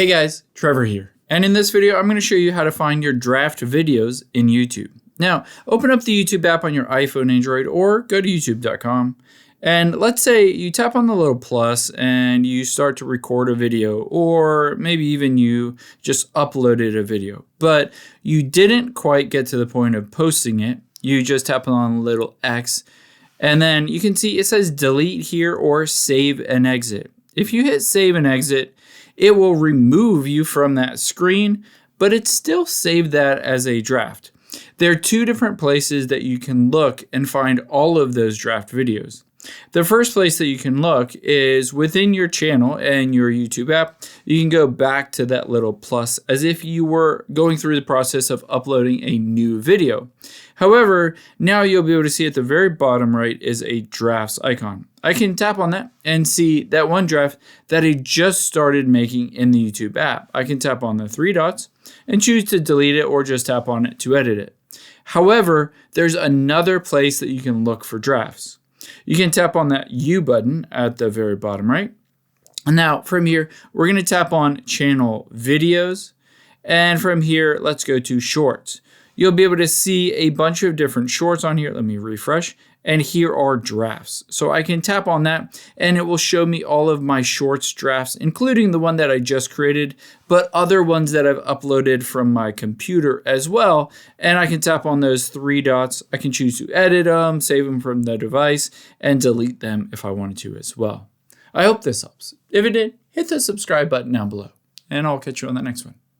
Hey guys, Trevor here. And in this video, I'm going to show you how to find your draft videos in YouTube. Now, open up the YouTube app on your iPhone, Android, or go to youtube.com. And let's say you tap on the little plus and you start to record a video, or maybe even you just uploaded a video, but you didn't quite get to the point of posting it. You just tap on the little X, and then you can see it says delete here or save and exit. If you hit save and exit, it will remove you from that screen, but it still saved that as a draft. There are two different places that you can look and find all of those draft videos. The first place that you can look is within your channel and your YouTube app. You can go back to that little plus as if you were going through the process of uploading a new video. However, now you'll be able to see at the very bottom right is a drafts icon. I can tap on that and see that one draft that I just started making in the YouTube app. I can tap on the three dots and choose to delete it or just tap on it to edit it. However, there's another place that you can look for drafts. You can tap on that U button at the very bottom right. And now from here, we're going to tap on channel videos. And from here, let's go to shorts. You'll be able to see a bunch of different shorts on here. Let me refresh. And here are drafts. So I can tap on that and it will show me all of my shorts drafts, including the one that I just created, but other ones that I've uploaded from my computer as well. And I can tap on those three dots. I can choose to edit them, save them from the device, and delete them if I wanted to as well. I hope this helps. If it did, hit the subscribe button down below, and I'll catch you on the next one.